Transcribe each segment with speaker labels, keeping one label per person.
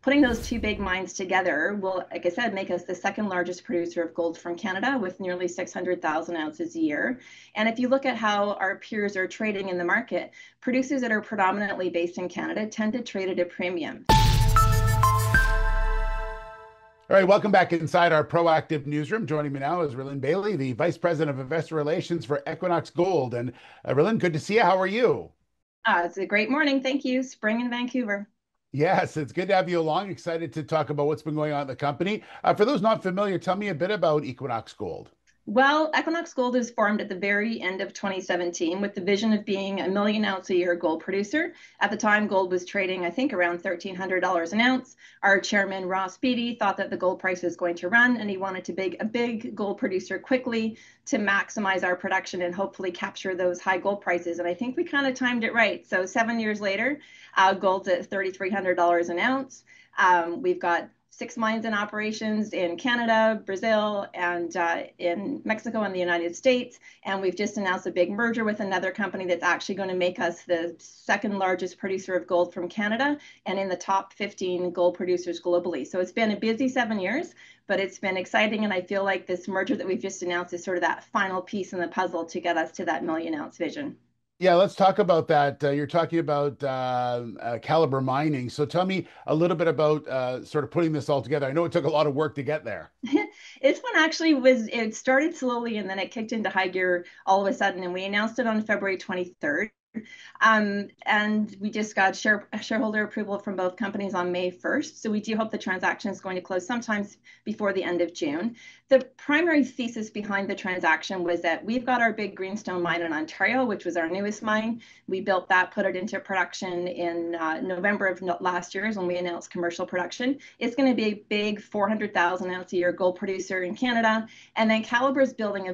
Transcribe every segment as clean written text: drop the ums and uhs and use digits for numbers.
Speaker 1: Putting those two big mines together will, like I said, make us the second largest producer of gold from Canada with nearly 600,000 ounces a year. And if you look at how our peers are trading in the market, producers that are predominantly based in Canada tend to trade at a premium.
Speaker 2: All right, welcome back inside our proactive newsroom. Joining me now is Rhylin Bailie, the Vice President of Investor Relations for Equinox Gold. And Rhylin, good to see you. How are you?
Speaker 1: It's a great morning. Thank you. Spring in Vancouver.
Speaker 2: Yes, it's good to have you along. Excited to talk about what's been going on at the company. For those not familiar, tell me a bit about Equinox Gold.
Speaker 1: Well, Equinox Gold was formed at the very end of 2017 with the vision of being a million ounce a year gold producer. At the time, gold was trading, I think, around $1,300 an ounce. Our chairman, Ross Beaty, thought that the gold price was going to run, and he wanted to be a big gold producer quickly to maximize our production and hopefully capture those high gold prices. And I think we kind of timed it right. So 7 years later, gold's at $3,300 an ounce. We've got 6 mines in operations in Canada, Brazil, and in Mexico and the United States. And we've just announced a big merger with another company that's actually going to make us the second largest producer of gold from Canada and in the top 15 gold producers globally. So it's been a busy 7 years, but it's been exciting. And I feel like this merger that we've just announced is sort of that final piece in the puzzle to get us to that million ounce vision.
Speaker 2: Yeah, let's talk about that. You're talking about Calibre Mining. So tell me a little bit about sort of putting this all together. I know it took a lot of work to get there.
Speaker 1: This one actually it started slowly and then it kicked into high gear all of a sudden. And we announced it on February 23rd. And we just got shareholder approval from both companies on May 1st. So we do hope the transaction is going to close sometimes before the end of June. The primary thesis behind the transaction was that we've got our big Greenstone mine in Ontario, which was our newest mine. We built that, put it into production in November of last year is when we announced commercial production. It's going to be a big 400,000 ounce a year gold producer in Canada. And then Calibre is building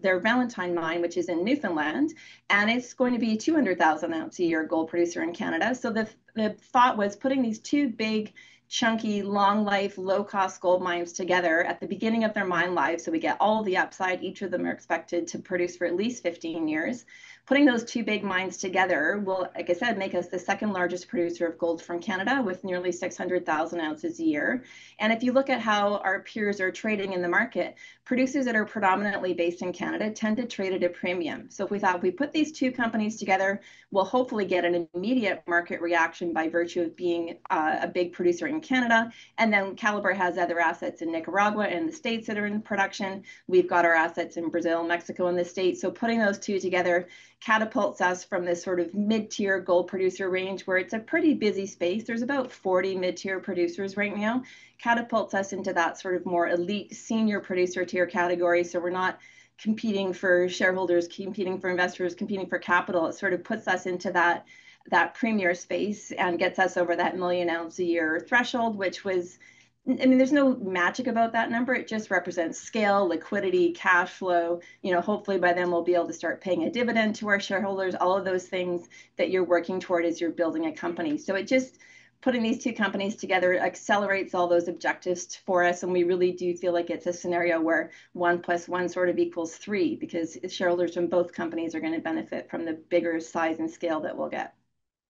Speaker 1: their Valentine mine, which is in Newfoundland, and it's going to be 200,000 ounce a year gold producer in Canada. So the thought was putting these two big, chunky, long life, low cost gold mines together at the beginning of their mine lives. So we get all the upside. Each of them are expected to produce for at least 15 years. Putting those two big mines together will, like I said, make us the second largest producer of gold from Canada with nearly 600,000 ounces a year. And if you look at how our peers are trading in the market, producers that are predominantly based in Canada tend to trade at a premium. So if we thought if we put these two companies together, we'll hopefully get an immediate market reaction by virtue of being a big producer in Canada. And then Calibre has other assets in Nicaragua and the States that are in production. We've got our assets in Brazil, Mexico, and the States. So putting those two together catapults us from this sort of mid-tier gold producer range where it's a pretty busy space. There's about 40 mid-tier producers right now. Catapults us into that sort of more elite senior producer tier category. So we're not competing for shareholders, competing for investors, competing for capital. It sort of puts us into that premier space and gets us over that million ounce a year threshold, which was, I mean, there's no magic about that number. It just represents scale, liquidity, cash flow. Hopefully by then we'll be able to start paying a dividend to our shareholders, all of those things that you're working toward as you're building a company. So it just, putting these two companies together accelerates all those objectives for us. And we really do feel like it's a scenario where 1+1 sort of equals 3 because shareholders from both companies are going to benefit from the bigger size and scale that we'll get.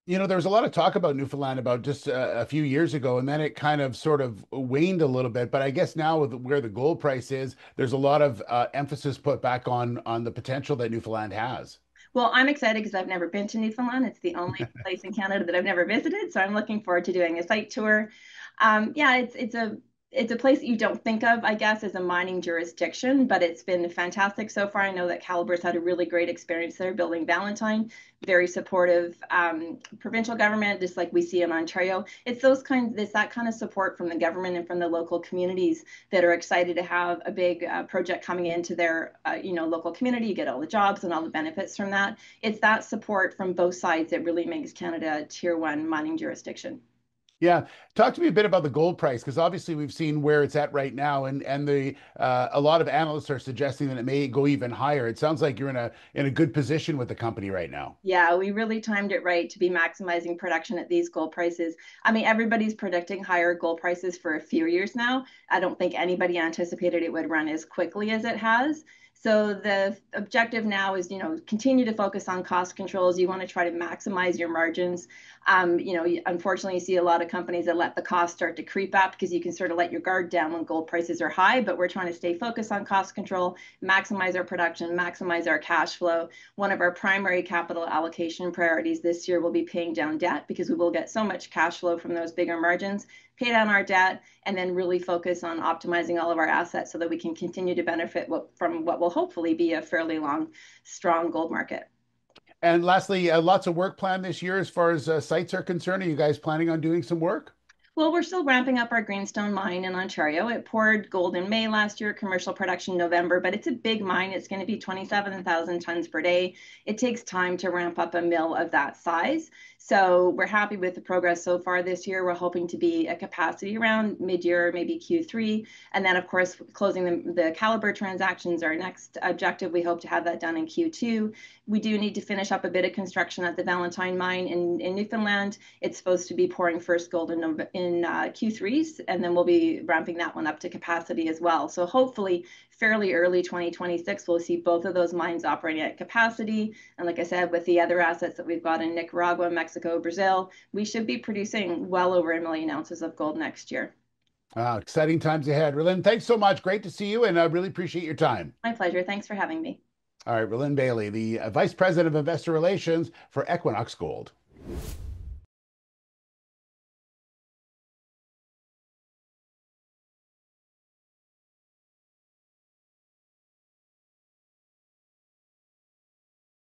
Speaker 2: There was a lot of talk about Newfoundland about just a few years ago, and then it kind of sort of waned a little bit. But I guess now with where the gold price is, there's a lot of emphasis put back on the potential that Newfoundland has.
Speaker 1: Well, I'm excited because I've never been to Newfoundland. It's the only place in Canada that I've never visited. So I'm looking forward to doing a site tour. Yeah, it's a place that you don't think of, I guess, as a mining jurisdiction, but it's been fantastic so far. I know that Calibre's had a really great experience there building Valentine, very supportive provincial government, just like we see in Ontario. It's that kind of support from the government and from the local communities that are excited to have a big project coming into their local community. You get all the jobs and all the benefits from that. It's that support from both sides that really makes Canada a tier one mining jurisdiction.
Speaker 2: Yeah, talk to me a bit about the gold price because obviously we've seen where it's at right now, and the a lot of analysts are suggesting that it may go even higher. It sounds like you're in a good position with the company right now.
Speaker 1: Yeah, we really timed it right to be maximizing production at these gold prices. I mean, everybody's predicting higher gold prices for a few years now. I don't think anybody anticipated it would run as quickly as it has. So the objective now is, continue to focus on cost controls. You want to try to maximize your margins. Unfortunately, you see a lot of companies that let the cost start to creep up because you can sort of let your guard down when gold prices are high, but we're trying to stay focused on cost control, maximize our production, maximize our cash flow. One of our primary capital allocation priorities this year will be paying down debt because we will get so much cash flow from those bigger margins, pay down our debt, and then really focus on optimizing all of our assets so that we can continue to benefit from what will hopefully be a fairly long, strong gold market.
Speaker 2: And lastly, lots of work planned this year as far as sites are concerned. Are you guys planning on doing some work?
Speaker 1: Well, we're still ramping up our Greenstone mine in Ontario. It poured gold in May last year, commercial production November, but it's a big mine. It's going to be 27,000 tons per day. It takes time to ramp up a mill of that size. So we're happy with the progress so far this year. We're hoping to be at capacity around mid-year, maybe Q3. And then, of course, closing the Calibre transactions, our next objective. We hope to have that done in Q2. We do need to finish up a bit of construction at the Valentine mine in Newfoundland. It's supposed to be pouring first gold in Q3, and then we'll be ramping that one up to capacity as well. So hopefully, fairly early 2026, we'll see both of those mines operating at capacity. And like I said, with the other assets that we've got in Nicaragua, Mexico, Brazil, we should be producing well over 1 million ounces of gold next year.
Speaker 2: Exciting times ahead. Rhylin, thanks so much. Great to see you, and I really appreciate your time.
Speaker 1: My pleasure. Thanks for having me.
Speaker 2: All right, Rhylin Bailie, the Vice President of Investor Relations for Equinox Gold.